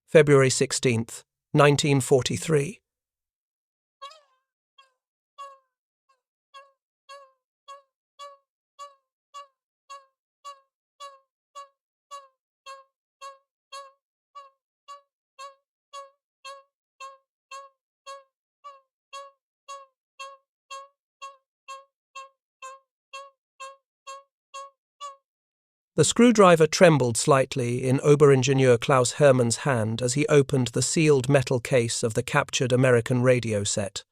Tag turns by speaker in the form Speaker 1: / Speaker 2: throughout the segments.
Speaker 1: February 16th, 1943. The screwdriver trembled slightly in Oberingenieur Klaus Hermann's hand as he opened the sealed metal case of the captured American radio set.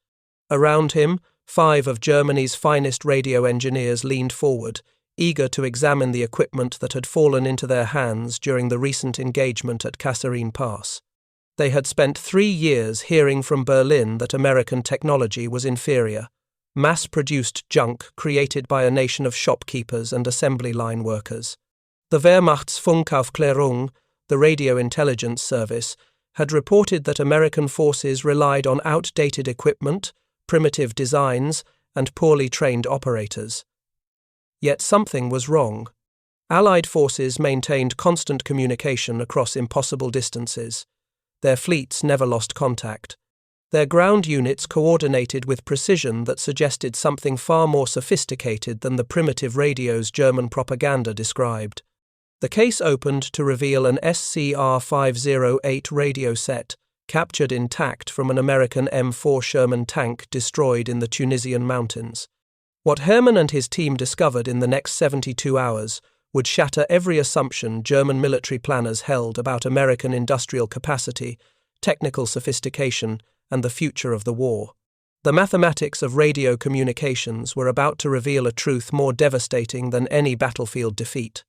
Speaker 1: Around him, 5 of Germany's finest radio engineers leaned forward, eager to examine the equipment that had fallen into their hands during the recent engagement at Kasserine Pass. They had spent 3 years hearing from Berlin that American technology was inferior, mass-produced junk created by a nation of shopkeepers and assembly line workers. The Wehrmacht's Funkaufklärung, the radio intelligence service, had reported that American forces relied on outdated equipment, primitive designs, and poorly trained operators. Yet something was wrong. Allied forces maintained constant communication across impossible distances. Their fleets never lost contact. Their ground units coordinated with precision that suggested something far more sophisticated than the primitive radios German propaganda described. The case opened to reveal an SCR-508 radio set, captured intact from an American M4 Sherman tank destroyed in the Tunisian mountains. What Hermann and his team discovered in the next 72 hours would shatter every assumption German military planners held about American industrial capacity, technical sophistication, and the future of the war. The mathematics of radio communications were about to reveal a truth more devastating than any battlefield defeat.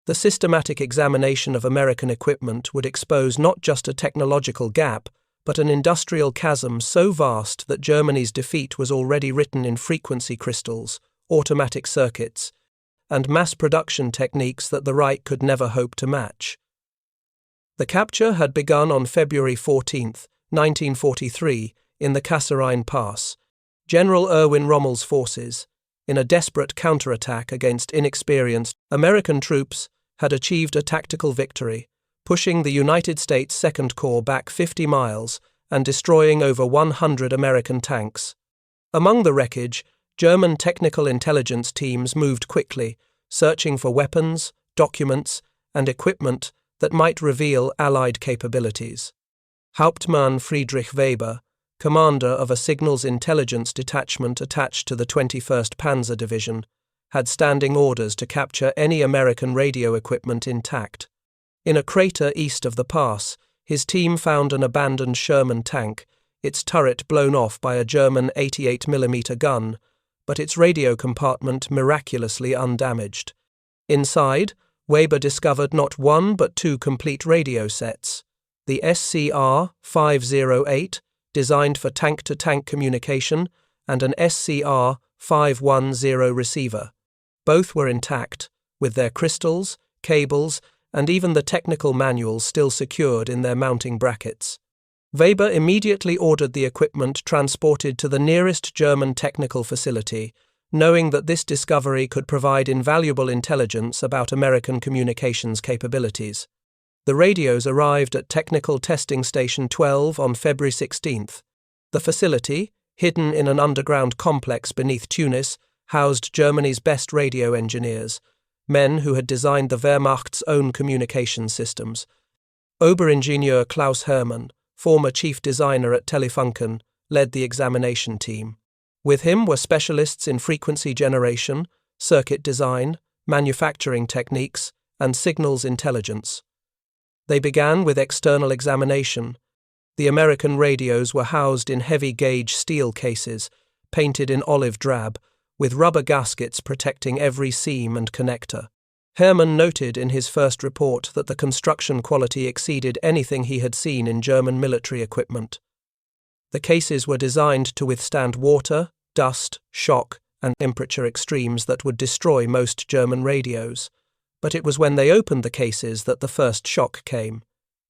Speaker 1: The systematic examination of American equipment would expose not just a technological gap, but an industrial chasm so vast that Germany's defeat was already written in frequency crystals, automatic circuits, and mass production techniques that the Reich could never hope to match. The capture had begun on February 14, 1943, in the Kasserine Pass. General Erwin Rommel's forces, in a desperate counterattack against inexperienced American troops, had achieved a tactical victory, pushing the United States Second Corps back 50 miles and destroying over 100 American tanks. Among the wreckage, German technical intelligence teams moved quickly, searching for weapons, documents, and equipment that might reveal Allied capabilities. Hauptmann Friedrich Weber, commander of a signals intelligence detachment attached to the 21st Panzer Division, had standing orders to capture any American radio equipment intact. In a crater east of the pass, his team found an abandoned Sherman tank, its turret blown off by a German 88mm gun, but its radio compartment miraculously undamaged. Inside, Weber discovered not 1 but 2 complete radio sets. The SCR-508, designed for tank-to-tank communication, and an SCR-510 receiver. Both were intact, with their crystals, cables, and even the technical manuals still secured in their mounting brackets. Weber immediately ordered the equipment transported to the nearest German technical facility, knowing that this discovery could provide invaluable intelligence about American communications capabilities. The radios arrived at Technical Testing Station 12 on February 16th. The facility, hidden in an underground complex beneath Tunis, housed Germany's best radio engineers, men who had designed the Wehrmacht's own communication systems. Oberingenieur Klaus Hermann, former chief designer at Telefunken, led the examination team. With him were specialists in frequency generation, circuit design, manufacturing techniques, and signals intelligence. They began with external examination. The American radios were housed in heavy-gauge steel cases, painted in olive drab, with rubber gaskets protecting every seam and connector. Hermann noted in his first report that the construction quality exceeded anything he had seen in German military equipment. The cases were designed to withstand water, dust, shock, and temperature extremes that would destroy most German radios. But it was when they opened the cases that the first shock came.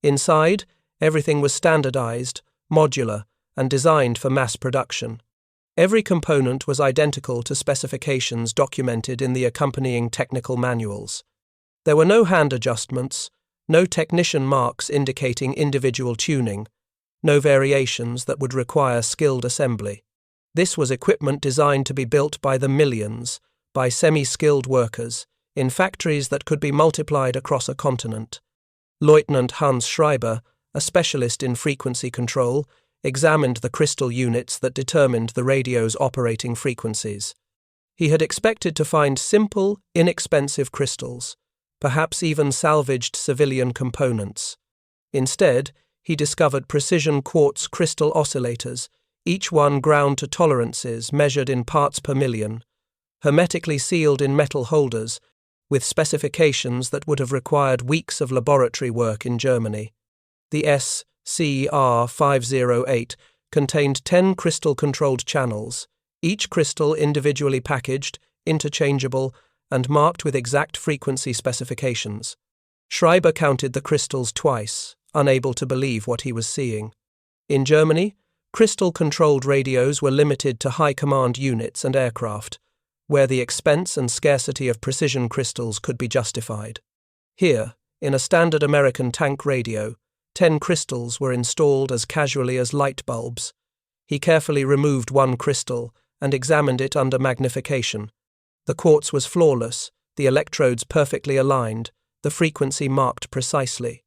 Speaker 1: Inside, everything was standardized, modular, and designed for mass production. Every component was identical to specifications documented in the accompanying technical manuals. There were no hand adjustments, no technician marks indicating individual tuning, no variations that would require skilled assembly. This was equipment designed to be built by the millions, by semi-skilled workers, in factories that could be multiplied across a continent. Lieutenant Hans Schreiber, a specialist in frequency control, examined the crystal units that determined the radio's operating frequencies. He had expected to find simple, inexpensive crystals, perhaps even salvaged civilian components. Instead, he discovered precision quartz crystal oscillators, each one ground to tolerances measured in parts per million, hermetically sealed in metal holders, with specifications that would have required weeks of laboratory work in Germany. The SCR-508 contained 10 crystal-controlled channels, each crystal individually packaged, interchangeable, and marked with exact frequency specifications. Schreiber counted the crystals twice, unable to believe what he was seeing. In Germany, crystal-controlled radios were limited to high-command units and aircraft, where the expense and scarcity of precision crystals could be justified. Here, in a standard American tank radio, 10 crystals were installed as casually as light bulbs. He carefully removed one crystal and examined it under magnification. The quartz was flawless, the electrodes perfectly aligned, the frequency marked precisely.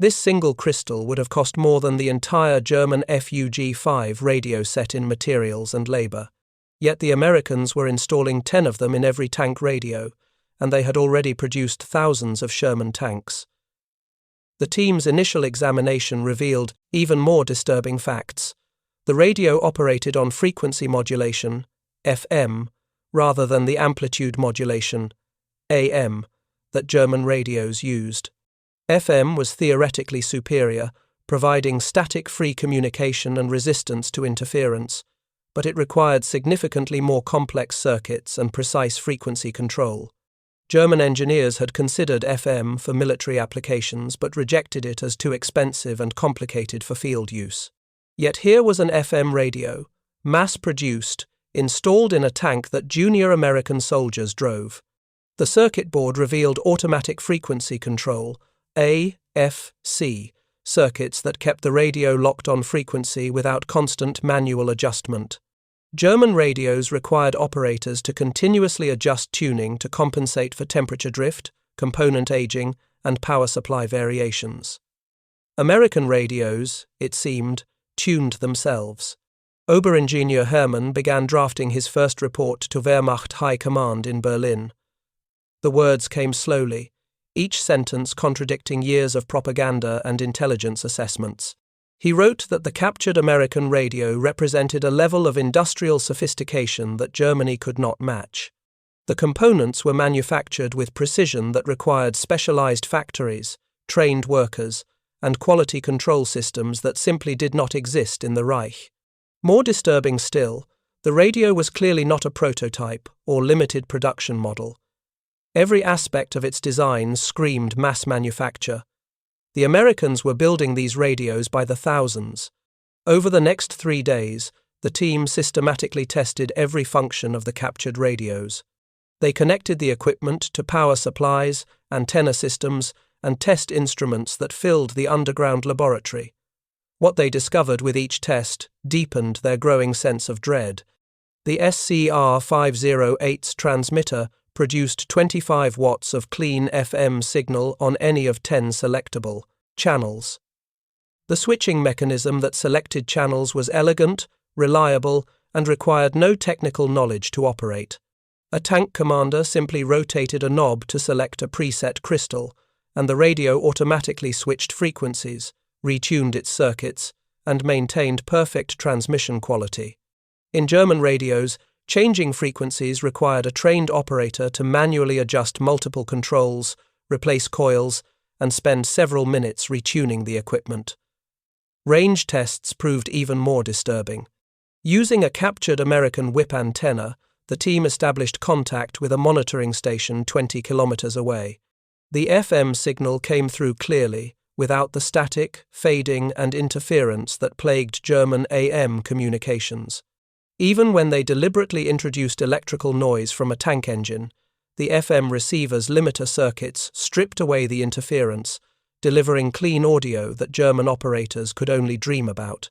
Speaker 1: This single crystal would have cost more than the entire German FUG-5 radio set in materials and labor. Yet the Americans were installing 10 of them in every tank radio, and they had already produced thousands of Sherman tanks. The team's initial examination revealed even more disturbing facts. The radio operated on frequency modulation, FM, rather than the amplitude modulation, AM, that German radios used. FM was theoretically superior, providing static-free communication and resistance to interference, but it required significantly more complex circuits and precise frequency control. German engineers had considered FM for military applications but rejected it as too expensive and complicated for field use. Yet here was an FM radio, mass-produced, installed in a tank that junior American soldiers drove. The circuit board revealed automatic frequency control, AFC, circuits that kept the radio locked on frequency without constant manual adjustment. German radios required operators to continuously adjust tuning to compensate for temperature drift, component aging, and power supply variations. American radios, it seemed, tuned themselves. Oberingenieur Hermann began drafting his first report to Wehrmacht High Command in Berlin. The words came slowly, each sentence contradicting years of propaganda and intelligence assessments. He wrote that the captured American radio represented a level of industrial sophistication that Germany could not match. The components were manufactured with precision that required specialized factories, trained workers, and quality control systems that simply did not exist in the Reich. More disturbing still, the radio was clearly not a prototype or limited production model. Every aspect of its design screamed mass manufacture. The Americans were building these radios by the thousands. Over the next 3 days, the team systematically tested every function of the captured radios. They connected the equipment to power supplies, antenna systems, and test instruments that filled the underground laboratory. What they discovered with each test deepened their growing sense of dread. The SCR-508's transmitter produced 25 watts of clean FM signal on any of 10 selectable channels. The switching mechanism that selected channels was elegant, reliable, and required no technical knowledge to operate. A tank commander simply rotated a knob to select a preset crystal, and the radio automatically switched frequencies, retuned its circuits, and maintained perfect transmission quality. In German radios, changing frequencies required a trained operator to manually adjust multiple controls, replace coils, and spend several minutes retuning the equipment. Range tests proved even more disturbing. Using a captured American whip antenna, the team established contact with a monitoring station 20 kilometers away. The FM signal came through clearly, without the static, fading, and interference that plagued German AM communications. Even when they deliberately introduced electrical noise from a tank engine, The FM receiver's limiter circuits stripped away the interference, delivering clean audio that German operators could only dream about.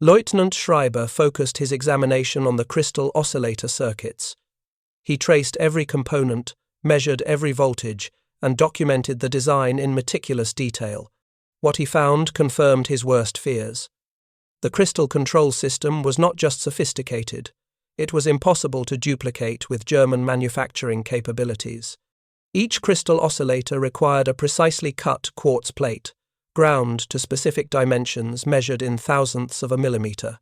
Speaker 1: Lieutenant Schreiber focused his examination on the crystal oscillator circuits. He traced every component, measured every voltage, and documented the design in meticulous detail. What he found confirmed his worst fears. The crystal control system was not just sophisticated, it was impossible to duplicate with German manufacturing capabilities. Each crystal oscillator required a precisely cut quartz plate, ground to specific dimensions measured in thousandths of a millimeter.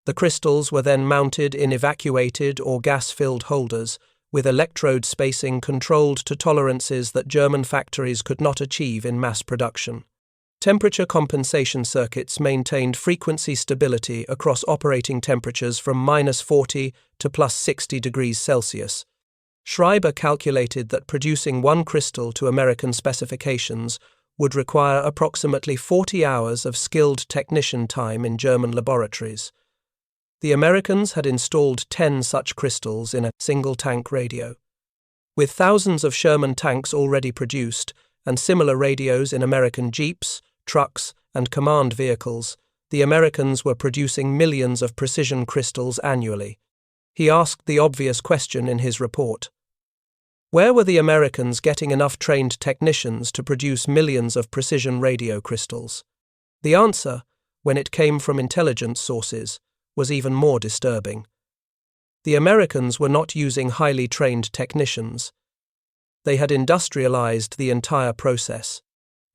Speaker 1: The crystals were then mounted in evacuated or gas-filled holders, with electrode spacing controlled to tolerances that German factories could not achieve in mass production. Temperature compensation circuits maintained frequency stability across operating temperatures from -40 to +60 degrees Celsius. Schreiber calculated that producing one crystal to American specifications would require approximately 40 hours of skilled technician time in German laboratories. The Americans had installed 10 such crystals in a single-tank radio. With thousands of Sherman tanks already produced, and similar radios in American jeeps, trucks, and command vehicles, the Americans were producing millions of precision crystals annually. He asked the obvious question in his report. Where were the Americans getting enough trained technicians to produce millions of precision radio crystals? The answer, when it came from intelligence sources, was even more disturbing. The Americans were not using highly trained technicians. They had industrialized the entire process.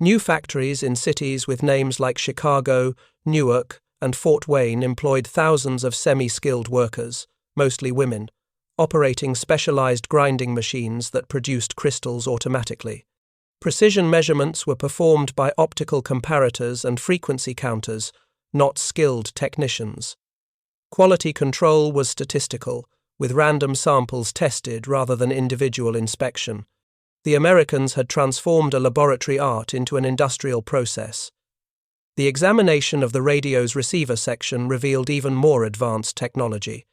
Speaker 1: New factories in cities with names like Chicago, Newark, and Fort Wayne employed thousands of semi-skilled workers, mostly women, operating specialized grinding machines that produced crystals automatically. Precision measurements were performed by optical comparators and frequency counters, not skilled technicians. Quality control was statistical, with random samples tested rather than individual inspection. The Americans had transformed a laboratory art into an industrial process. The examination of the radio's receiver section revealed even more advanced technology.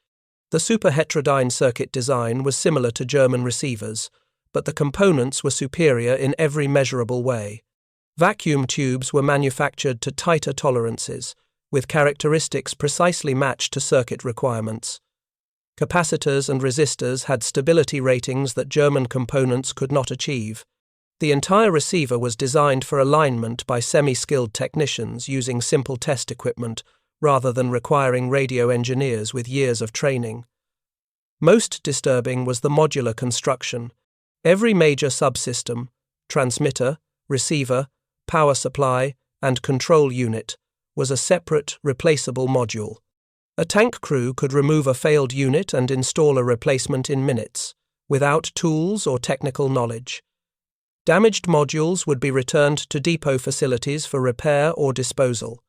Speaker 1: The superheterodyne circuit design was similar to German receivers, but the components were superior in every measurable way. Vacuum tubes were manufactured to tighter tolerances, with characteristics precisely matched to circuit requirements. Capacitors and resistors had stability ratings that German components could not achieve. The entire receiver was designed for alignment by semi-skilled technicians using simple test equipment, rather than requiring radio engineers with years of training. Most disturbing was the modular construction. Every major subsystem, transmitter, receiver, power supply, and control unit, was a separate, replaceable module. A tank crew could remove a failed unit and install a replacement in minutes, without tools or technical knowledge. Damaged modules would be returned to depot facilities for repair or disposal.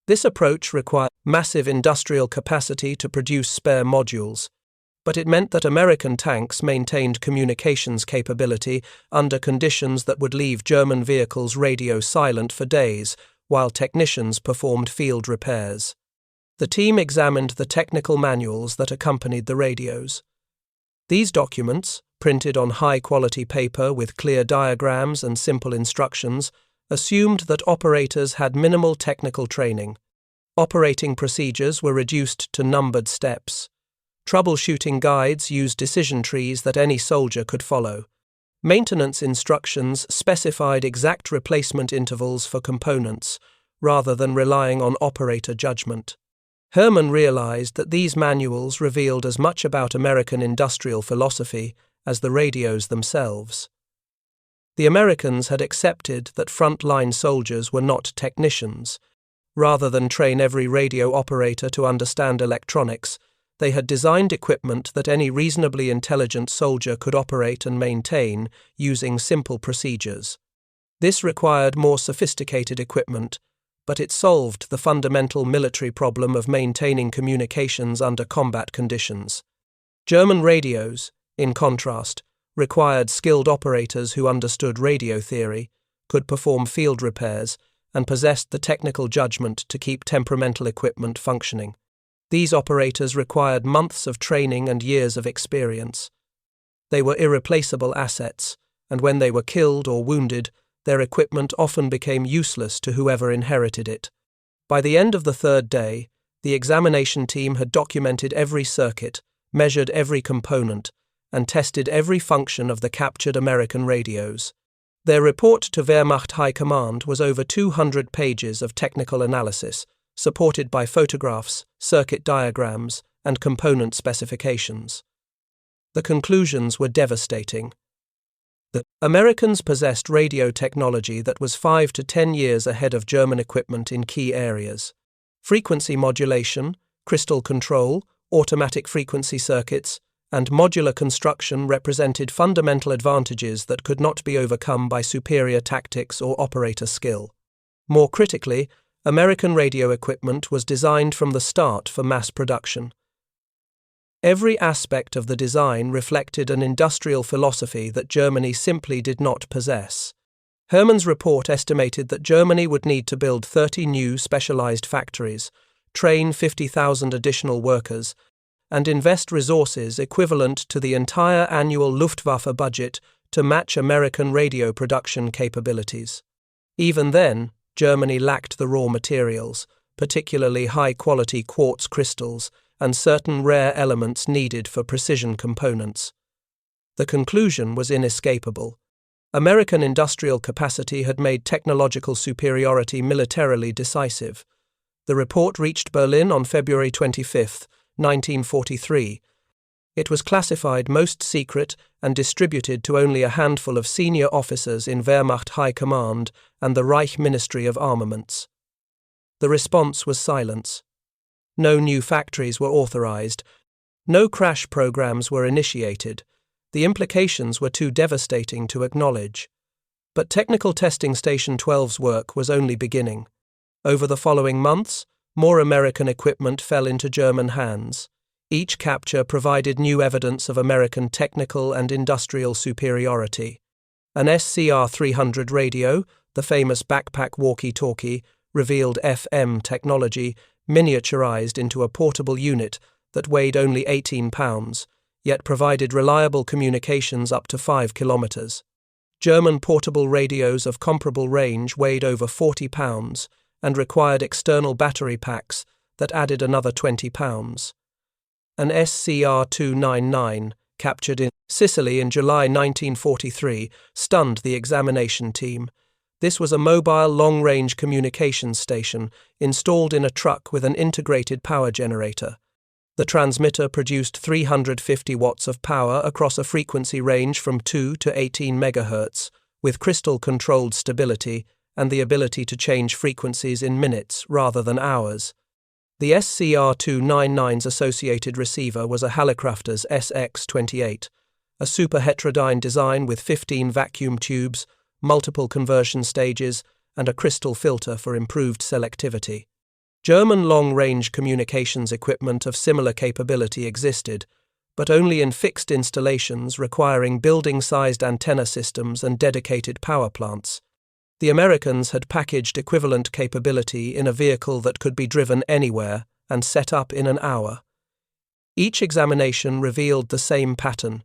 Speaker 1: This approach required massive industrial capacity to produce spare modules, but it meant that American tanks maintained communications capability under conditions that would leave German vehicles radio silent for days, while technicians performed field repairs. The team examined the technical manuals that accompanied the radios. These documents, printed on high-quality paper with clear diagrams and simple instructions, assumed that operators had minimal technical training. Operating procedures were reduced to numbered steps. Troubleshooting guides used decision trees that any soldier could follow. Maintenance instructions specified exact replacement intervals for components, rather than relying on operator judgment. Herman realized that these manuals revealed as much about American industrial philosophy as the radios themselves. The Americans had accepted that front-line soldiers were not technicians. Rather than train every radio operator to understand electronics, they had designed equipment that any reasonably intelligent soldier could operate and maintain using simple procedures. This required more sophisticated equipment, but it solved the fundamental military problem of maintaining communications under combat conditions. German radios, in contrast, required skilled operators who understood radio theory, could perform field repairs, and possessed the technical judgment to keep temperamental equipment functioning. These operators required months of training and years of experience. They were irreplaceable assets, and when they were killed or wounded, their equipment often became useless to whoever inherited it. By the end of the third day, the examination team had documented every circuit, measured every component, and tested every function of the captured American radios. Their report to Wehrmacht High Command was over 200 pages of technical analysis, supported by photographs, circuit diagrams, and component specifications. The conclusions were devastating. The Americans possessed radio technology that was 5 to 10 years ahead of German equipment in key areas. Frequency modulation, crystal control, automatic frequency circuits, and modular construction represented fundamental advantages that could not be overcome by superior tactics or operator skill. More critically, American radio equipment was designed from the start for mass production. Every aspect of the design reflected an industrial philosophy that Germany simply did not possess. Hermann's report estimated that Germany would need to build 30 new specialized factories, train 50,000 additional workers, and invest resources equivalent to the entire annual Luftwaffe budget to match American radio production capabilities. Even then, Germany lacked the raw materials, particularly high-quality quartz crystals, and certain rare elements needed for precision components. The conclusion was inescapable. American industrial capacity had made technological superiority militarily decisive. The report reached Berlin on February 25, 1943. It was classified most secret and distributed to only a handful of senior officers in Wehrmacht High Command and the Reich Ministry of Armaments. The response was silence. No new factories were authorized. No crash programs were initiated. The implications were too devastating to acknowledge. But Technical Testing Station 12's work was only beginning. Over the following months, more American equipment fell into German hands. Each capture provided new evidence of American technical and industrial superiority. An SCR-300 radio, the famous backpack walkie-talkie, revealed FM technology miniaturized into a portable unit that weighed only 18 pounds, yet provided reliable communications up to 5 kilometers. German portable radios of comparable range weighed over 40 pounds and required external battery packs that added another 20 pounds. An SCR-299, captured in Sicily in July 1943, stunned the examination team. This was a mobile long-range communications station installed in a truck with an integrated power generator. The transmitter produced 350 watts of power across a frequency range from 2 to 18 MHz, with crystal-controlled stability and the ability to change frequencies in minutes rather than hours. The SCR-299's associated receiver was a Hallicrafter's SX-28, a super-heterodyne design with 15 vacuum tubes, multiple conversion stages, and a crystal filter for improved selectivity. German long-range communications equipment of similar capability existed, but only in fixed installations requiring building-sized antenna systems and dedicated power plants. The Americans had packaged equivalent capability in a vehicle that could be driven anywhere and set up in an hour. Each examination revealed the same pattern.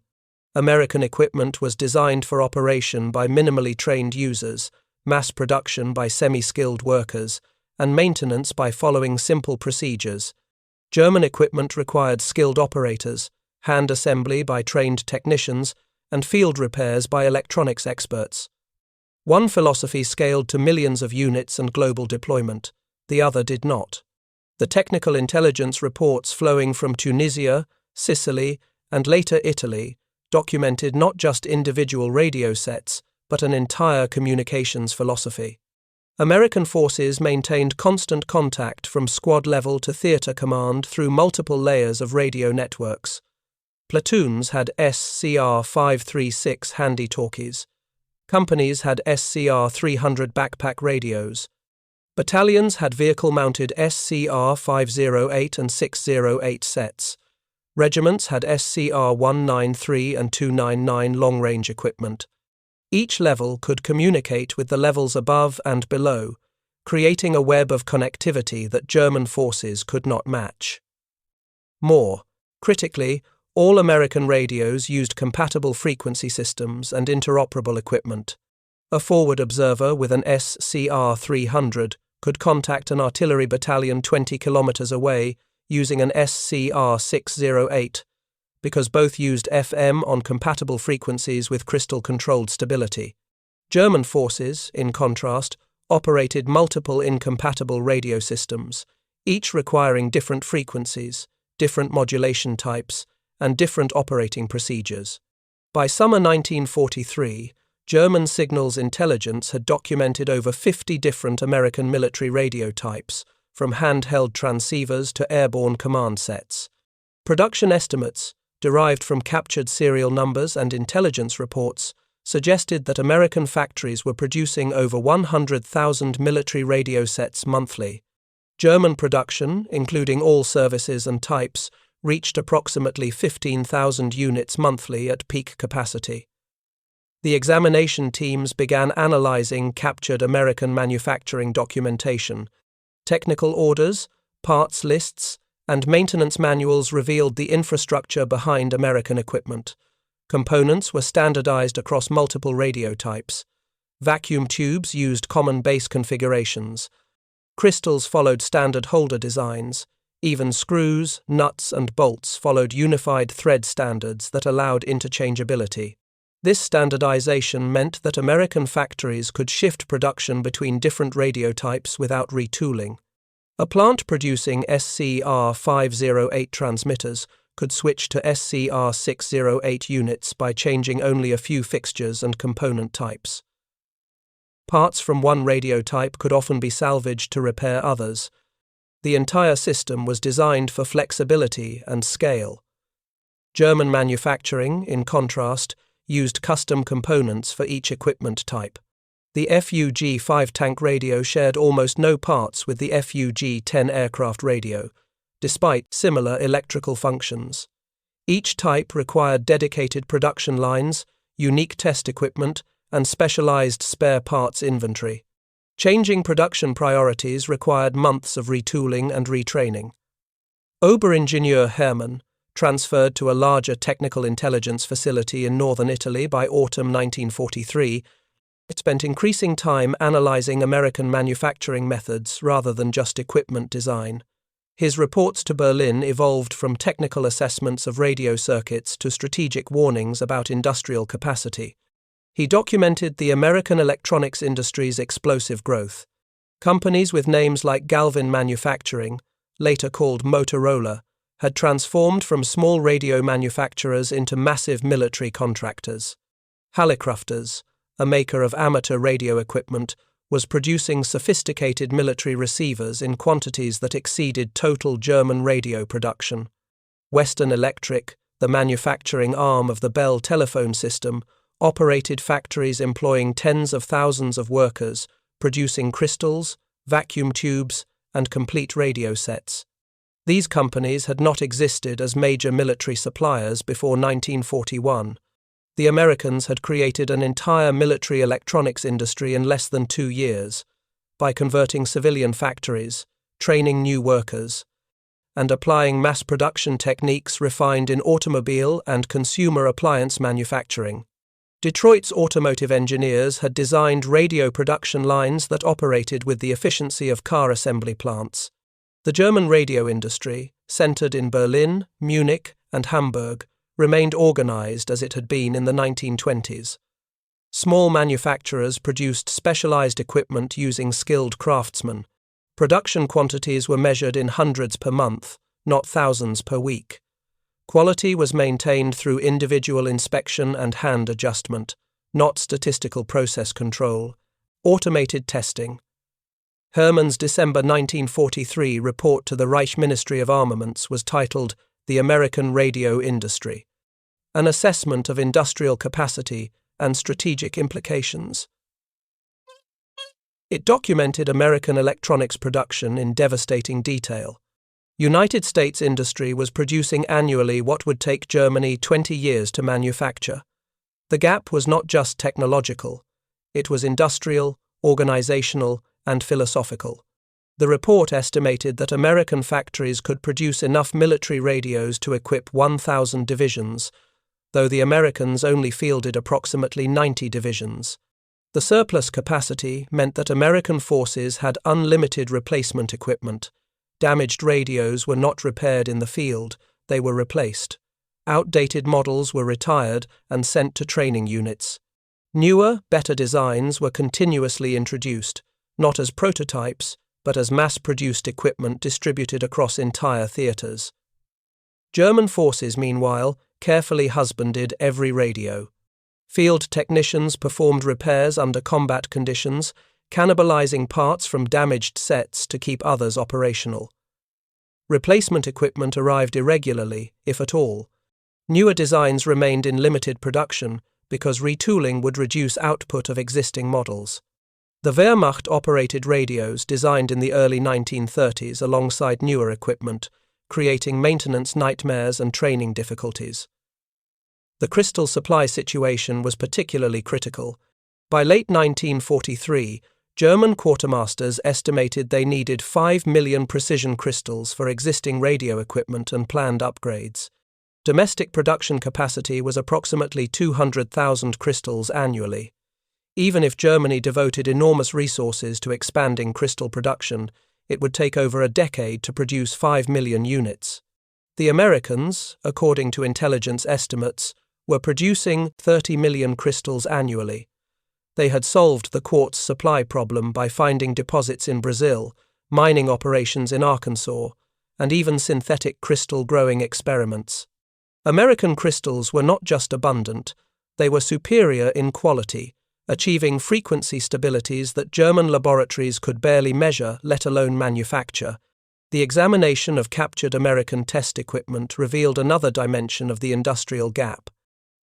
Speaker 1: American equipment was designed for operation by minimally trained users, mass production by semi-skilled workers, and maintenance by following simple procedures. German equipment required skilled operators, hand assembly by trained technicians, and field repairs by electronics experts. One philosophy scaled to millions of units and global deployment, the other did not. The technical intelligence reports flowing from Tunisia, Sicily, and later Italy documented not just individual radio sets, but an entire communications philosophy. American forces maintained constant contact from squad level to theater command through multiple layers of radio networks. Platoons had SCR-536 handy talkies. Companies had SCR-300 backpack radios. Battalions had vehicle-mounted SCR-508 and 608 sets. Regiments had SCR-193 and 299 long-range equipment. Each level could communicate with the levels above and below, creating a web of connectivity that German forces could not match. More critically, All American radios used compatible frequency systems and interoperable equipment. A forward observer with an SCR-300 could contact an artillery battalion 20 kilometers away using an SCR-608, because both used FM on compatible frequencies with crystal-controlled stability. German forces, in contrast, operated multiple incompatible radio systems, each requiring different frequencies, different modulation types, and different operating procedures. By summer 1943, German signals intelligence had documented over 50 different American military radio types, from handheld transceivers to airborne command sets. Production estimates, derived from captured serial numbers and intelligence reports, suggested that American factories were producing over 100,000 military radio sets monthly. German production, including all services and types, reached approximately 15,000 units monthly at peak capacity. The examination teams began analyzing captured American manufacturing documentation. Technical orders, parts lists, and maintenance manuals revealed the infrastructure behind American equipment. Components were standardized across multiple radio types. Vacuum tubes used common base configurations. Crystals followed standard holder designs. Even screws, nuts, and bolts followed unified thread standards that allowed interchangeability. This standardization meant that American factories could shift production between different radio types without retooling. A plant producing SCR-508 transmitters could switch to SCR-608 units by changing only a few fixtures and component types. Parts from one radio type could often be salvaged to repair others. The entire system was designed for flexibility and scale. German manufacturing, in contrast, used custom components for each equipment type. The FUG 5-tank radio shared almost no parts with the FUG 10 aircraft radio, despite similar electrical functions. Each type required dedicated production lines, unique test equipment, and specialized spare parts inventory. Changing production priorities required months of retooling and retraining. Oberingenieur Hermann, transferred to a larger technical intelligence facility in northern Italy by autumn 1943, spent increasing time analyzing American manufacturing methods rather than just equipment design. His reports to Berlin evolved from technical assessments of radio circuits to strategic warnings about industrial capacity. He documented the American electronics industry's explosive growth. Companies with names like Galvin Manufacturing, later called Motorola, had transformed from small radio manufacturers into massive military contractors. Hallicrafters, a maker of amateur radio equipment, was producing sophisticated military receivers in quantities that exceeded total German radio production. Western Electric, the manufacturing arm of the Bell telephone system, operated factories employing tens of thousands of workers, producing crystals, vacuum tubes, and complete radio sets. These companies had not existed as major military suppliers before 1941. The Americans had created an entire military electronics industry in less than 2 years, by converting civilian factories, training new workers, and applying mass production techniques refined in automobile and consumer appliance manufacturing. Detroit's automotive engineers had designed radio production lines that operated with the efficiency of car assembly plants. The German radio industry, centered in Berlin, Munich, and Hamburg, remained organized as it had been in the 1920s. Small manufacturers produced specialized equipment using skilled craftsmen. Production quantities were measured in hundreds per month, not thousands per week. Quality was maintained through individual inspection and hand adjustment, not statistical process control. Automated testing. Hermann's December 1943 report to the Reich Ministry of Armaments was titled The American Radio Industry, an assessment of industrial capacity and strategic implications. It documented American electronics production in devastating detail. United States industry was producing annually what would take Germany 20 years to manufacture. The gap was not just technological, it was industrial, organizational, and philosophical. The report estimated that American factories could produce enough military radios to equip 1,000 divisions, though the Americans only fielded approximately 90 divisions. The surplus capacity meant that American forces had unlimited replacement equipment. Damaged radios were not repaired in the field, they were replaced. Outdated models were retired and sent to training units. Newer, better designs were continuously introduced, not as prototypes, but as mass-produced equipment distributed across entire theaters. German forces, meanwhile, carefully husbanded every radio. Field technicians performed repairs under combat conditions, cannibalizing parts from damaged sets to keep others operational. Replacement equipment arrived irregularly, if at all. Newer designs remained in limited production because retooling would reduce output of existing models. The Wehrmacht operated radios designed in the early 1930s alongside newer equipment, creating maintenance nightmares and training difficulties. The crystal supply situation was particularly critical. By late 1943, German quartermasters estimated they needed 5 million precision crystals for existing radio equipment and planned upgrades. Domestic production capacity was approximately 200,000 crystals annually. Even if Germany devoted enormous resources to expanding crystal production, it would take over a decade to produce 5 million units. The Americans, according to intelligence estimates, were producing 30 million crystals annually. They had solved the quartz supply problem by finding deposits in Brazil, mining operations in Arkansas, and even synthetic crystal growing experiments. American crystals were not just abundant, they were superior in quality, achieving frequency stabilities that German laboratories could barely measure, let alone manufacture. The examination of captured American test equipment revealed another dimension of the industrial gap.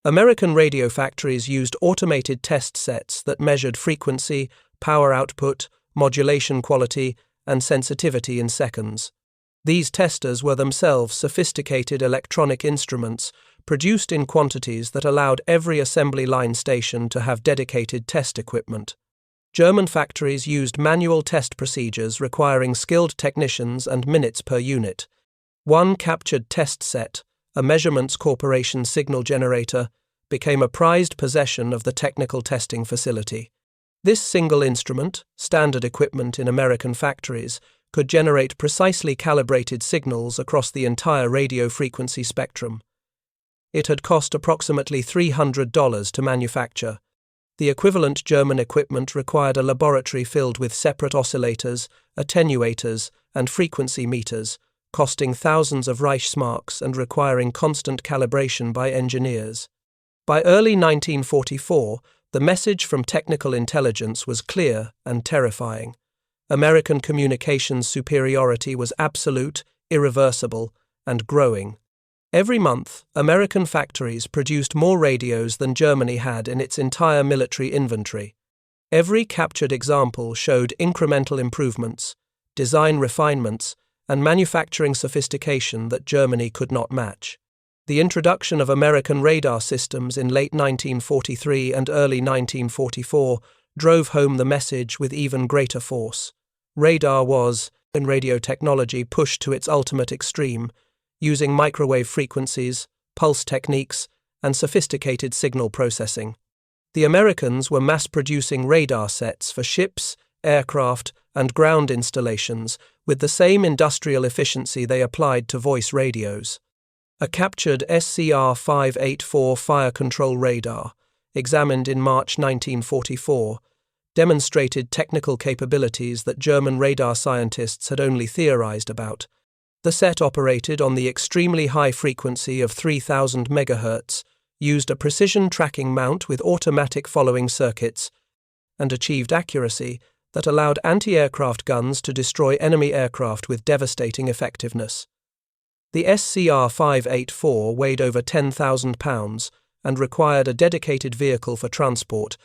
Speaker 1: American radio factories used automated test sets that measured frequency, power output, modulation quality, and sensitivity in seconds. These testers were themselves sophisticated electronic instruments produced in quantities that allowed every assembly line station to have dedicated test equipment. German factories used manual test procedures requiring skilled technicians and minutes per unit. One captured test set, a Measurements Corporation signal generator, became a prized possession of the technical testing facility. This single instrument, standard equipment in American factories, could generate precisely calibrated signals across the entire radio frequency spectrum. It had cost approximately $300 to manufacture. The equivalent German equipment required a laboratory filled with separate oscillators, attenuators, and frequency meters, costing thousands of Reichsmarks and requiring constant calibration by engineers. By early 1944, the message from technical intelligence was clear and terrifying. American communications superiority was absolute, irreversible, and growing. Every month, American factories produced more radios than Germany had in its entire military inventory. Every captured example showed incremental improvements, design refinements, and manufacturing sophistication that Germany could not match. The introduction of American radar systems in late 1943 and early 1944 drove home the message with even greater force. Radar was, in radio technology, pushed to its ultimate extreme, using microwave frequencies, pulse techniques, and sophisticated signal processing. The Americans were mass-producing radar sets for ships, aircraft, and ground installations with the same industrial efficiency they applied to voice radios. A captured SCR-584 fire control radar, examined in March 1944, demonstrated technical capabilities that German radar scientists had only theorized about. The set operated on the extremely high frequency of 3000 MHz, used a precision tracking mount with automatic following circuits, and achieved accuracy that allowed anti-aircraft guns to destroy enemy aircraft with devastating effectiveness. The SCR-584 weighed over 10,000 pounds and required a dedicated vehicle for transport,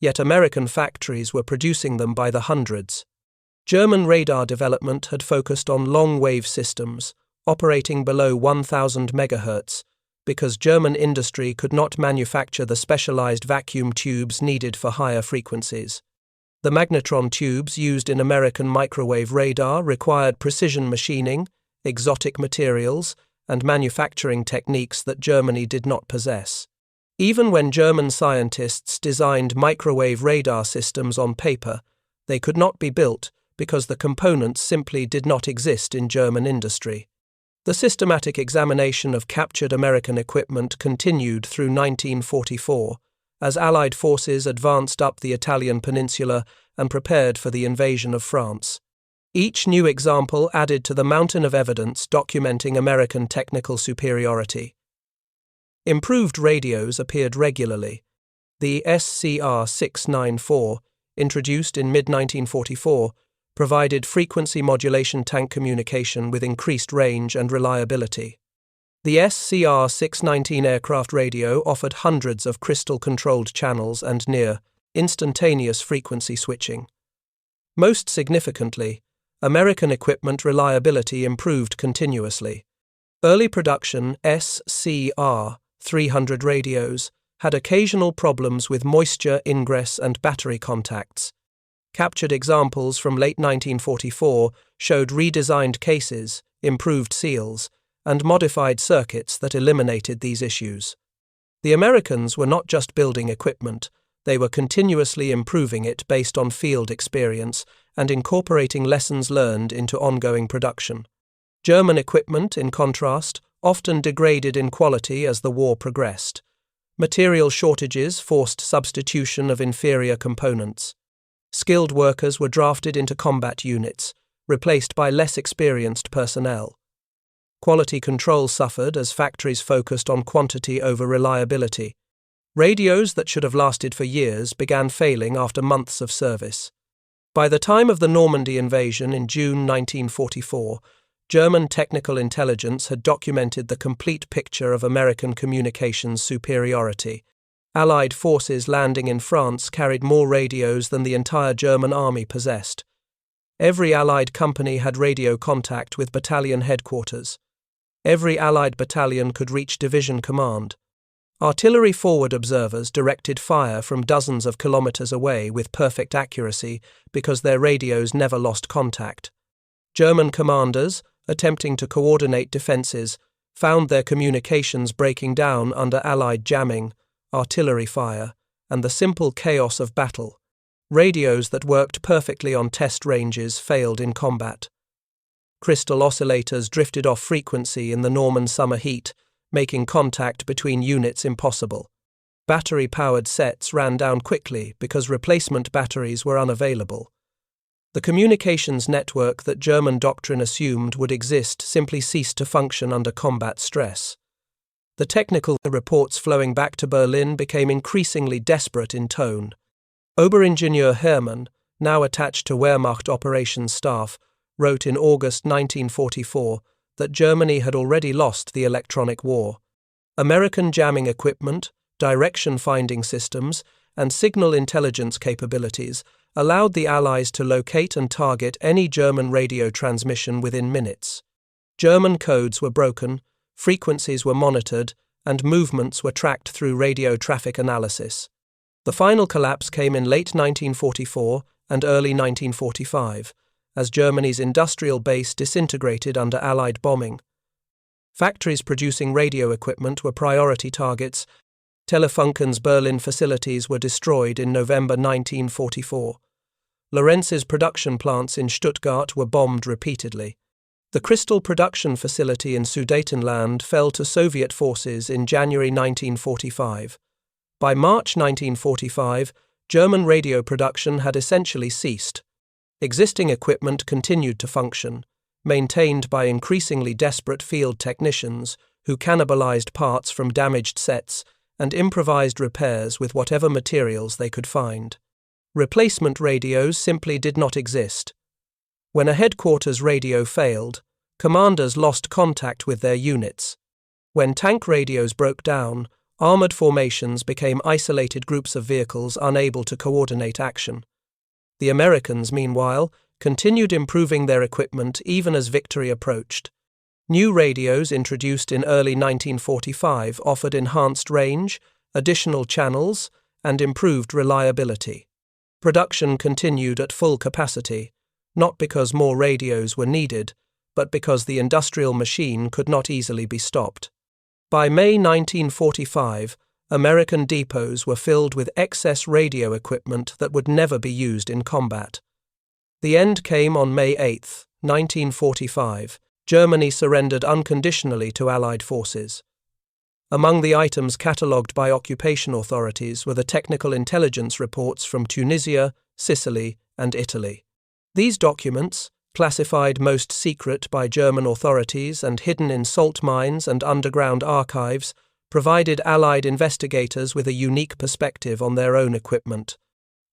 Speaker 1: yet American factories were producing them by the hundreds. German radar development had focused on long-wave systems, operating below 1000 MHz, because German industry could not manufacture the specialized vacuum tubes needed for higher frequencies. The magnetron tubes used in American microwave radar required precision machining, exotic materials, and manufacturing techniques that Germany did not possess. Even when German scientists designed microwave radar systems on paper, they could not be built because the components simply did not exist in German industry. The systematic examination of captured American equipment continued through 1944, as Allied forces advanced up the Italian peninsula and prepared for the invasion of France. Each new example added to the mountain of evidence documenting American technical superiority. Improved radios appeared regularly. The SCR-694, introduced in mid-1944, provided frequency modulation tank communication with increased range and reliability. The SCR-619 aircraft radio offered hundreds of crystal-controlled channels and near-instantaneous frequency switching. Most significantly, American equipment reliability improved continuously. Early production SCR-300 radios had occasional problems with moisture ingress and battery contacts. Captured examples from late 1944 showed redesigned cases, improved seals, and modified circuits that eliminated these issues. The Americans were not just building equipment, they were continuously improving it based on field experience and incorporating lessons learned into ongoing production. German equipment, in contrast, often degraded in quality as the war progressed. Material shortages forced substitution of inferior components. Skilled workers were drafted into combat units, replaced by less experienced personnel. Quality control suffered as factories focused on quantity over reliability. Radios that should have lasted for years began failing after months of service. By the time of the Normandy invasion in June 1944, German technical intelligence had documented the complete picture of American communications superiority. Allied forces landing in France carried more radios than the entire German army possessed. Every Allied company had radio contact with battalion headquarters. Every Allied battalion could reach division command. Artillery forward observers directed fire from dozens of kilometers away with perfect accuracy because their radios never lost contact. German commanders, attempting to coordinate defenses, found their communications breaking down under Allied jamming, artillery fire, and the simple chaos of battle. Radios that worked perfectly on test ranges failed in combat. Crystal oscillators drifted off frequency in the Norman summer heat, making contact between units impossible. Battery-powered sets ran down quickly because replacement batteries were unavailable. The communications network that German doctrine assumed would exist simply ceased to function under combat stress. The technical reports flowing back to Berlin became increasingly desperate in tone. Oberingenieur Hermann, now attached to Wehrmacht operations staff, wrote in August 1944 that Germany had already lost the electronic war. American jamming equipment, direction-finding systems, and signal intelligence capabilities allowed the Allies to locate and target any German radio transmission within minutes. German codes were broken, frequencies were monitored, and movements were tracked through radio traffic analysis. The final collapse came in late 1944 and early 1945, as Germany's industrial base disintegrated under Allied bombing. Factories producing radio equipment were priority targets. Telefunken's Berlin facilities were destroyed in November 1944. Lorenz's production plants in Stuttgart were bombed repeatedly. The Crystal production facility in Sudetenland fell to Soviet forces in January 1945. By March 1945, German radio production had essentially ceased. Existing equipment continued to function, maintained by increasingly desperate field technicians who cannibalized parts from damaged sets and improvised repairs with whatever materials they could find. Replacement radios simply did not exist. When a headquarters radio failed, commanders lost contact with their units. When tank radios broke down, armored formations became isolated groups of vehicles unable to coordinate action. The Americans, meanwhile, continued improving their equipment even as victory approached. New radios introduced in early 1945 offered enhanced range, additional channels, and improved reliability. Production continued at full capacity, not because more radios were needed, but because the industrial machine could not easily be stopped. By May 1945, American depots were filled with excess radio equipment that would never be used in combat. The end came on May 8, 1945. Germany surrendered unconditionally to Allied forces. Among the items catalogued by occupation authorities were the technical intelligence reports from Tunisia, Sicily, and Italy. These documents, classified most secret by German authorities and hidden in salt mines and underground archives, provided Allied investigators with a unique perspective on their own equipment.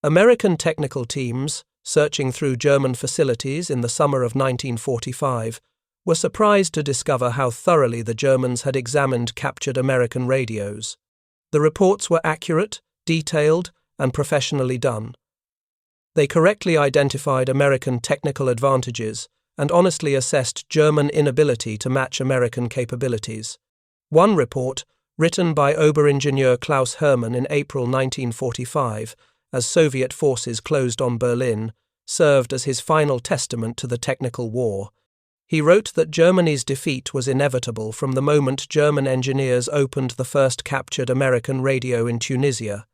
Speaker 1: American technical teams, searching through German facilities in the summer of 1945, were surprised to discover how thoroughly the Germans had examined captured American radios. The reports were accurate, detailed, and professionally done. They correctly identified American technical advantages and honestly assessed German inability to match American capabilities. One report, written by Oberingenieur Klaus Hermann in April 1945, as Soviet forces closed on Berlin, served as his final testament to the technical war. He wrote that Germany's defeat was inevitable from the moment German engineers opened the first captured American radio in Tunisia.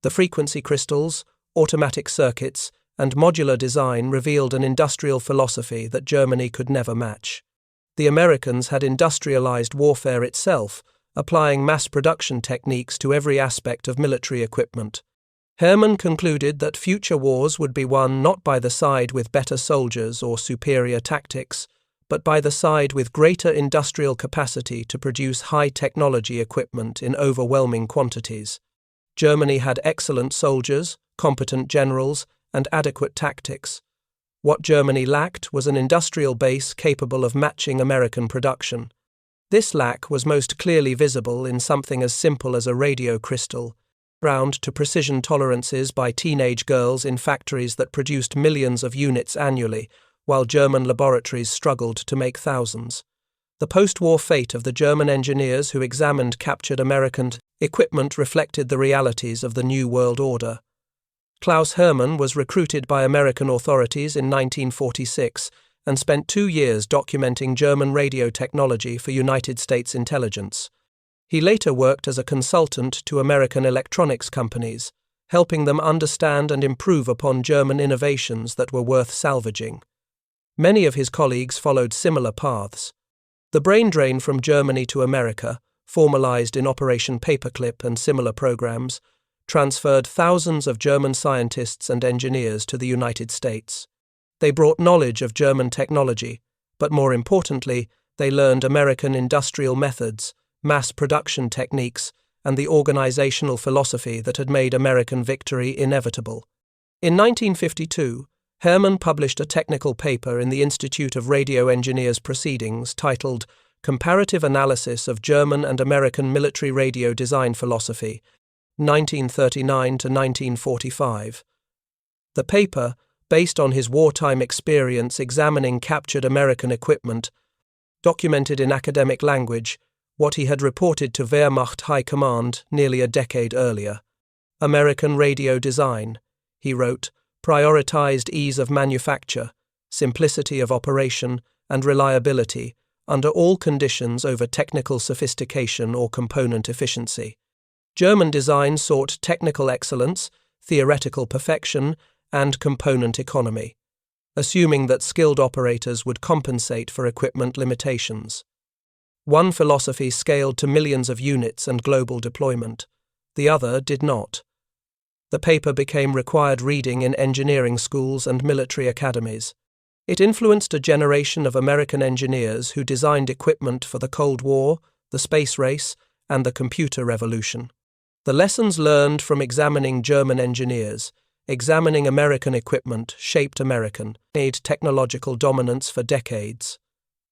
Speaker 1: The frequency crystals, automatic circuits, and modular design revealed an industrial philosophy that Germany could never match. The Americans had industrialized warfare itself, applying mass production techniques to every aspect of military equipment. Hermann concluded that future wars would be won not by the side with better soldiers or superior tactics, but by the side with greater industrial capacity to produce high-technology equipment in overwhelming quantities. Germany had excellent soldiers, competent generals, and adequate tactics. What Germany lacked was an industrial base capable of matching American production. This lack was most clearly visible in something as simple as a radio crystal, ground to precision tolerances by teenage girls in factories that produced millions of units annually, while German laboratories struggled to make thousands. The post-war fate of the German engineers who examined captured American equipment reflected the realities of the New World Order. Klaus Hermann was recruited by American authorities in 1946 and spent 2 years documenting German radio technology for United States intelligence. He later worked as a consultant to American electronics companies, helping them understand and improve upon German innovations that were worth salvaging. Many of his colleagues followed similar paths. The brain drain from Germany to America, formalized in Operation Paperclip and similar programs, transferred thousands of German scientists and engineers to the United States. They brought knowledge of German technology, but more importantly, they learned American industrial methods, mass production techniques, and the organizational philosophy that had made American victory inevitable. In 1952, Hermann published a technical paper in the Institute of Radio Engineers Proceedings titled Comparative Analysis of German and American Military Radio Design Philosophy, 1939 to 1945. The paper, based on his wartime experience examining captured American equipment, documented in academic language what he had reported to Wehrmacht High Command nearly a decade earlier. American radio design, he wrote, prioritized ease of manufacture, simplicity of operation, and reliability under all conditions over technical sophistication or component efficiency. German design sought technical excellence, theoretical perfection, and component economy, assuming that skilled operators would compensate for equipment limitations. One philosophy scaled to millions of units and global deployment. The other did not. The paper became required reading in engineering schools and military academies. It influenced a generation of American engineers who designed equipment for the Cold War, the space race, and the computer revolution. The lessons learned from examining German engineers, examining American equipment shaped American technological dominance for decades.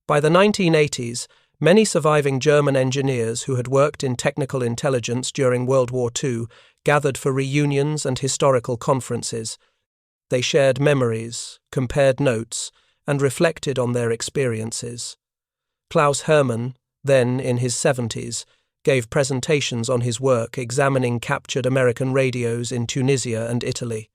Speaker 1: By the 1980s, many surviving German engineers who had worked in technical intelligence during World War II gathered for reunions and historical conferences. They shared memories, compared notes, and reflected on their experiences. Klaus Hermann, then in his 70s, gave presentations on his work examining captured American radios in Tunisia and Italy.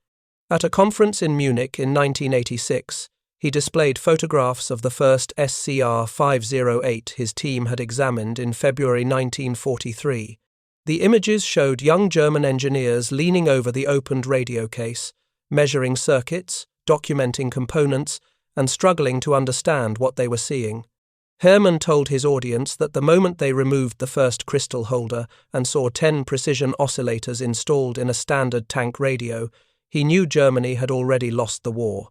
Speaker 1: At a conference in Munich in 1986, he displayed photographs of the first SCR-508 his team had examined in February 1943. The images showed young German engineers leaning over the opened radio case, measuring circuits, documenting components, and struggling to understand what they were seeing. Hermann told his audience that the moment they removed the first crystal holder and saw 10 precision oscillators installed in a standard tank radio, he knew Germany had already lost the war.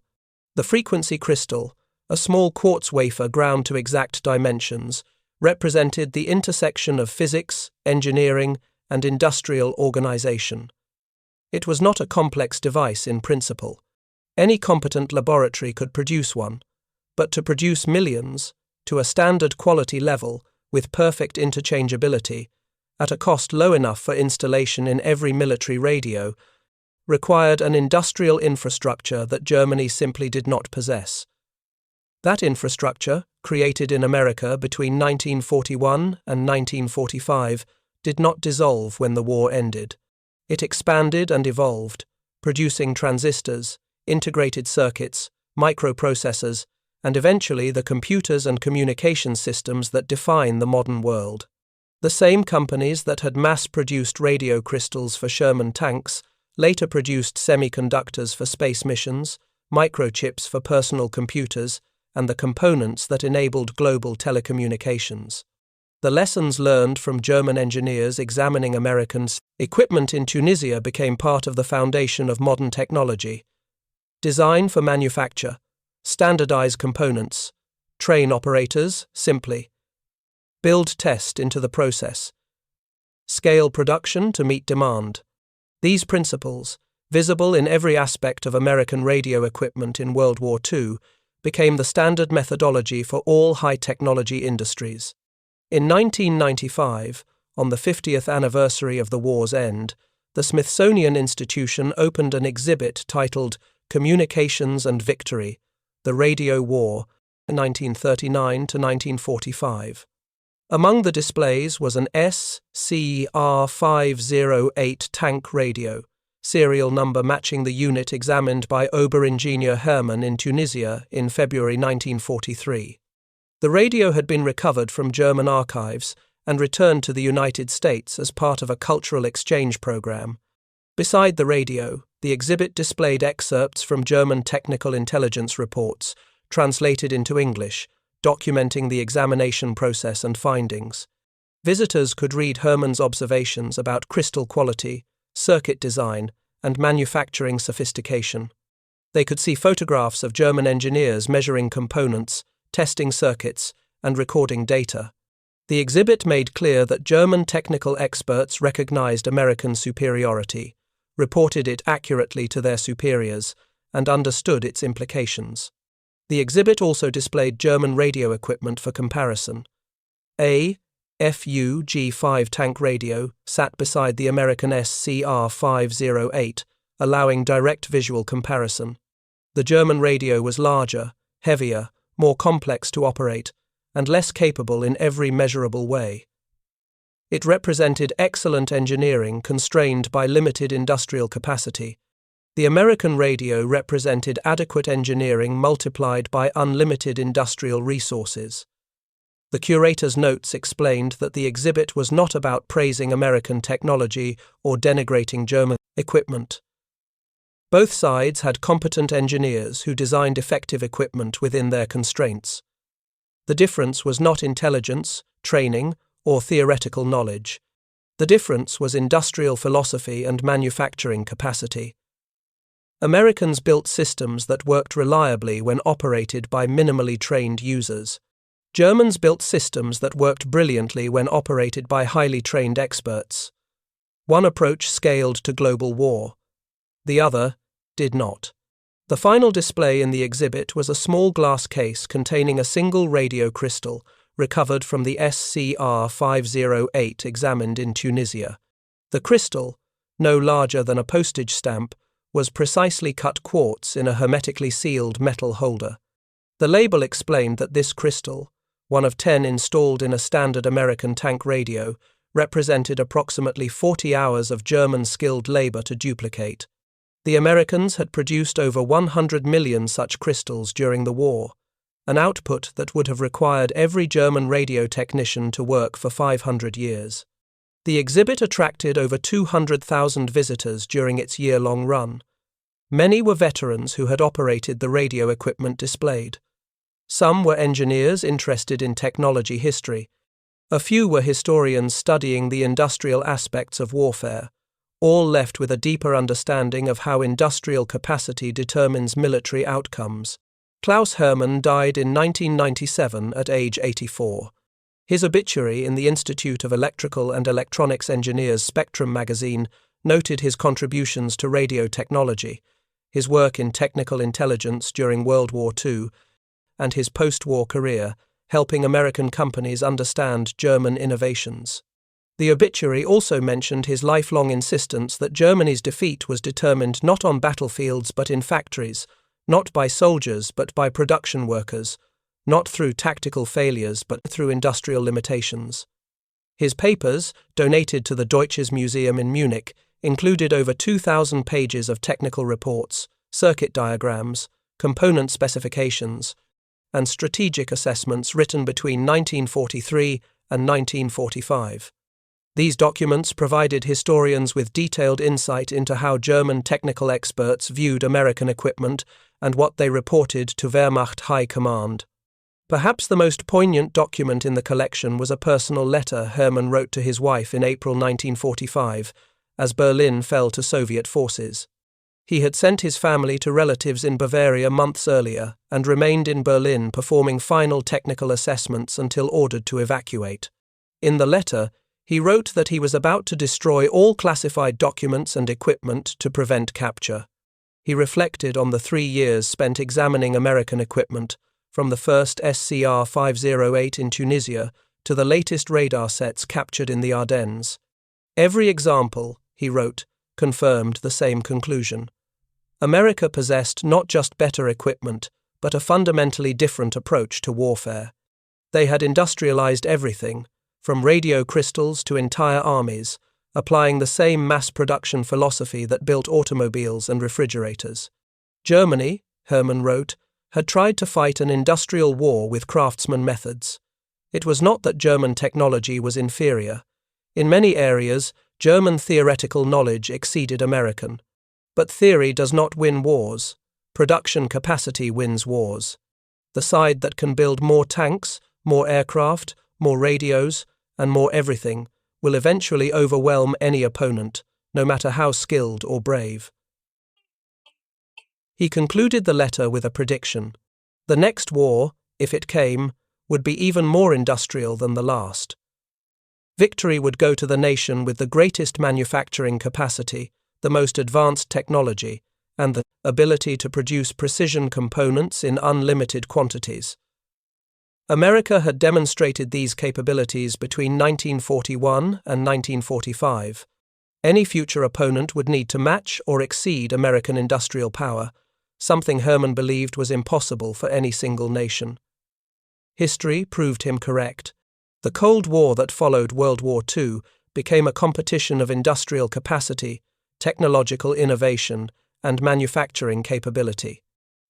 Speaker 1: The frequency crystal, a small quartz wafer ground to exact dimensions, represented the intersection of physics, engineering, and industrial organization. It was not a complex device in principle. Any competent laboratory could produce one, but to produce millions, to a standard quality level, with perfect interchangeability, at a cost low enough for installation in every military radio, required an industrial infrastructure that Germany simply did not possess. That infrastructure, created in America between 1941 and 1945, did not dissolve when the war ended. It expanded and evolved, producing transistors, integrated circuits, microprocessors, and eventually the computers and communication systems that define the modern world. The same companies that had mass-produced radio crystals for Sherman tanks later produced semiconductors for space missions, microchips for personal computers, and the components that enabled global telecommunications. The lessons learned from German engineers examining Americans' equipment in Tunisia became part of the foundation of modern technology. Design for manufacture, standardize components, train operators simply, build test into the process, scale production to meet demand. These principles, visible in every aspect of American radio equipment in World War II, became the standard methodology for all high-technology industries. In 1995, on the 50th anniversary of the war's end, the Smithsonian Institution opened an exhibit titled Communications and Victory, The Radio War, 1939 to 1945. Among the displays was an SCR-508 tank radio, serial number matching the unit examined by Oberingenieur Hermann in Tunisia in February 1943. The radio had been recovered from German archives and returned to the United States as part of a cultural exchange program. Beside the radio, the exhibit displayed excerpts from German technical intelligence reports, translated into English, documenting the examination process and findings. Visitors could read Hermann's observations about crystal quality, circuit design, and manufacturing sophistication. They could see photographs of German engineers measuring components, testing circuits, and recording data. The exhibit made clear that German technical experts recognized American superiority, reported it accurately to their superiors, and understood its implications. The exhibit also displayed German radio equipment for comparison. A FU G5 tank radio sat beside the American SCR-508, allowing direct visual comparison. The German radio was larger, heavier, more complex to operate, and less capable in every measurable way. It represented excellent engineering constrained by limited industrial capacity. The American radio represented adequate engineering multiplied by unlimited industrial resources. The curator's notes explained that the exhibit was not about praising American technology or denigrating German equipment. Both sides had competent engineers who designed effective equipment within their constraints. The difference was not intelligence, training, or theoretical knowledge. The difference was industrial philosophy and manufacturing capacity. Americans built systems that worked reliably when operated by minimally trained users. Germans built systems that worked brilliantly when operated by highly trained experts. One approach scaled to global war. The other did not. The final display in the exhibit was a small glass case containing a single radio crystal recovered from the SCR-508 examined in Tunisia. The crystal, no larger than a postage stamp, was precisely cut quartz in a hermetically sealed metal holder. The label explained that this crystal, one of 10 installed in a standard American tank radio, represented approximately 40 hours of German skilled labor to duplicate. The Americans had produced over 100 million such crystals during the war, an output that would have required every German radio technician to work for 500 years. The exhibit attracted over 200,000 visitors during its year-long run. Many were veterans who had operated the radio equipment displayed. Some were engineers interested in technology history. A few were historians studying the industrial aspects of warfare, all left with a deeper understanding of how industrial capacity determines military outcomes. Klaus Hermann died in 1997 at age 84. His obituary in the Institute of Electrical and Electronics Engineers Spectrum magazine noted his contributions to radio technology, his work in technical intelligence during World War II, and his post-war career helping American companies understand German innovations. The obituary also mentioned his lifelong insistence that Germany's defeat was determined not on battlefields but in factories, not by soldiers but by production workers, not through tactical failures but through industrial limitations. His papers, donated to the Deutsches Museum in Munich, included over 2,000 pages of technical reports, circuit diagrams, component specifications, and strategic assessments written between 1943 and 1945. These documents provided historians with detailed insight into how German technical experts viewed American equipment and what they reported to Wehrmacht High Command. Perhaps the most poignant document in the collection was a personal letter Hermann wrote to his wife in April 1945, as Berlin fell to Soviet forces. He had sent his family to relatives in Bavaria months earlier and remained in Berlin performing final technical assessments until ordered to evacuate. In the letter, he wrote that he was about to destroy all classified documents and equipment to prevent capture. He reflected on the 3 years spent examining American equipment, from the first SCR-508 in Tunisia to the latest radar sets captured in the Ardennes. Every example, he wrote, confirmed the same conclusion. America possessed not just better equipment, but a fundamentally different approach to warfare. They had industrialized everything, from radio crystals to entire armies, applying the same mass production philosophy that built automobiles and refrigerators. Germany, Hermann wrote, had tried to fight an industrial war with craftsman methods. It was not that German technology was inferior. In many areas, German theoretical knowledge exceeded American. But theory does not win wars. Production capacity wins wars. The side that can build more tanks, more aircraft, more radios, and more everything will eventually overwhelm any opponent, no matter how skilled or brave. He concluded the letter with a prediction. The next war, if it came, would be even more industrial than the last. Victory would go to the nation with the greatest manufacturing capacity, the most advanced technology, and the ability to produce precision components in unlimited quantities. America had demonstrated these capabilities between 1941 and 1945. Any future opponent would need to match or exceed American industrial power, something Hermann believed was impossible for any single nation. History proved him correct. The Cold War that followed World War II became a competition of industrial capacity, technological innovation, and manufacturing capability.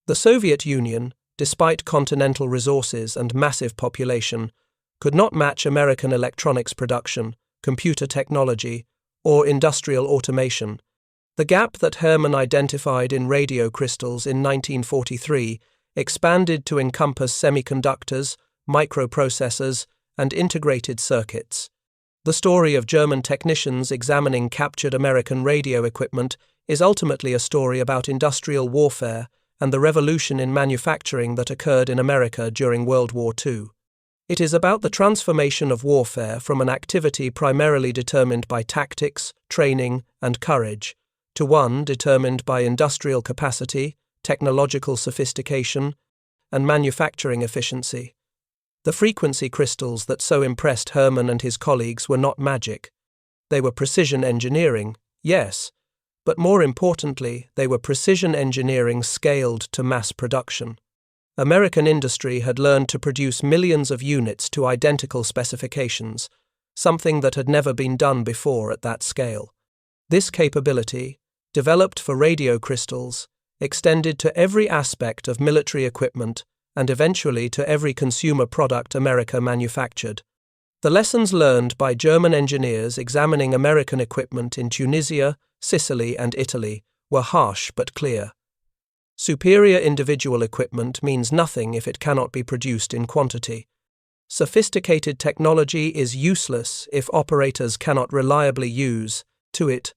Speaker 1: The Soviet Union, despite continental resources and massive population, could not match American electronics production, computer technology, or industrial automation. The gap that Hermann identified in radio crystals in 1943 expanded to encompass semiconductors, microprocessors, and integrated circuits. The story of German technicians examining captured American radio equipment is ultimately a story about industrial warfare and the revolution in manufacturing that occurred in America during World War II. It is about the transformation of warfare from an activity primarily determined by tactics, training, and courage, to one determined by industrial capacity, technological sophistication, and manufacturing efficiency. The frequency crystals that so impressed Hermann and his colleagues were not magic. They were precision engineering, yes, but more importantly, they were precision engineering scaled to mass production. American industry had learned to produce millions of units to identical specifications, something that had never been done before at that scale. This capability, developed for radio crystals, extended to every aspect of military equipment and eventually to every consumer product America manufactured. The lessons learned by German engineers examining American equipment in Tunisia, Sicily, and Italy were harsh but clear. Superior individual equipment means nothing if it cannot be produced in quantity. Sophisticated technology is useless if operators cannot reliably use it.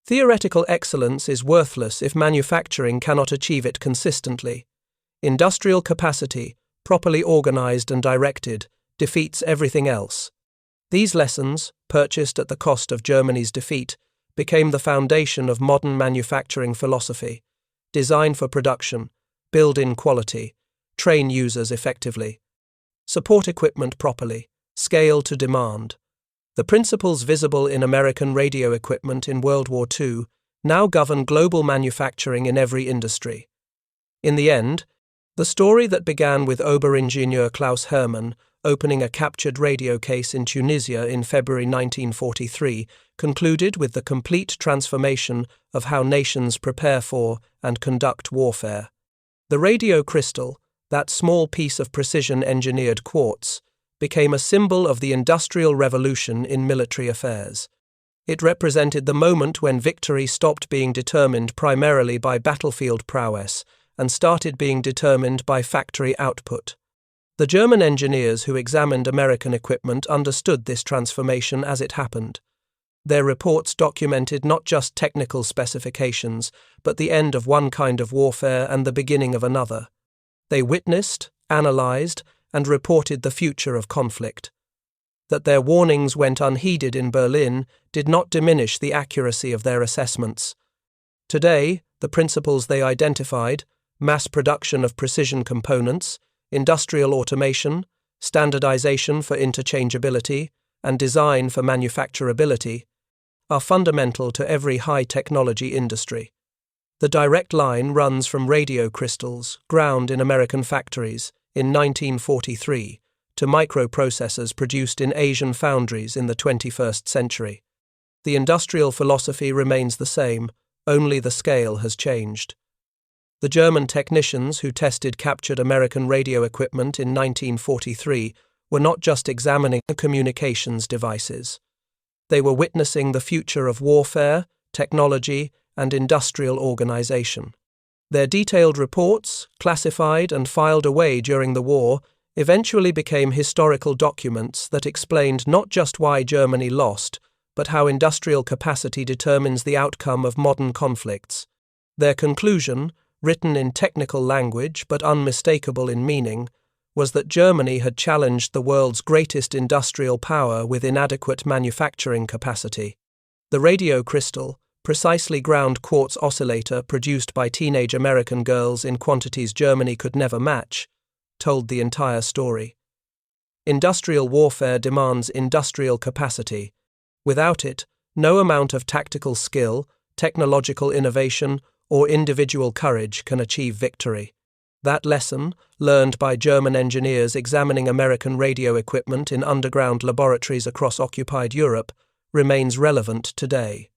Speaker 1: Theoretical excellence is worthless if manufacturing cannot achieve it consistently. Industrial capacity, properly organized and directed, defeats everything else. These lessons, purchased at the cost of Germany's defeat, became the foundation of modern manufacturing philosophy. Design for production, build in quality, train users effectively, support equipment properly, scale to demand. The principles visible in American radio equipment in World War II now govern global manufacturing in every industry. In the end, the story that began with Oberingenieur Klaus Hermann opening a captured radio case in Tunisia in February 1943 concluded with the complete transformation of how nations prepare for and conduct warfare. The radio crystal, that small piece of precision-engineered quartz, became a symbol of the Industrial Revolution in military affairs. It represented the moment when victory stopped being determined primarily by battlefield prowess and started being determined by factory output. The German engineers who examined American equipment understood this transformation as it happened. Their reports documented not just technical specifications, but the end of one kind of warfare and the beginning of another. They witnessed, analyzed, and reported the future of conflict. That their warnings went unheeded in Berlin did not diminish the accuracy of their assessments. Today, the principles they identified, mass production of precision components, industrial automation, standardization for interchangeability, and design for manufacturability, are fundamental to every high-technology industry. The direct line runs from radio crystals, ground in American factories in 1943, to microprocessors produced in Asian foundries in the 21st century. The industrial philosophy remains the same, only the scale has changed. The German technicians who tested captured American radio equipment in 1943 were not just examining communications devices. They were witnessing the future of warfare, technology, and industrial organization. Their detailed reports, classified and filed away during the war, eventually became historical documents that explained not just why Germany lost, but how industrial capacity determines the outcome of modern conflicts. Their conclusion, written in technical language but unmistakable in meaning, was that Germany had challenged the world's greatest industrial power with inadequate manufacturing capacity. The radio crystal, precisely ground quartz oscillator produced by teenage American girls in quantities Germany could never match, told the entire story. Industrial warfare demands industrial capacity. Without it, no amount of tactical skill, technological innovation, or individual courage can achieve victory. That lesson, learned by German engineers examining American radio equipment in underground laboratories across occupied Europe, remains relevant today.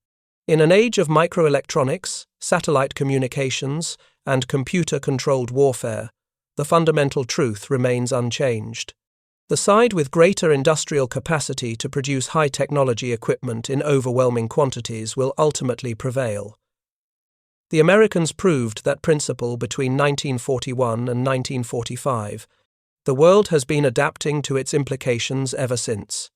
Speaker 1: In an age of microelectronics, satellite communications, and computer-controlled warfare, the fundamental truth remains unchanged. The side with greater industrial capacity to produce high-technology equipment in overwhelming quantities will ultimately prevail. The Americans proved that principle between 1941 and 1945. The world has been adapting to its implications ever since.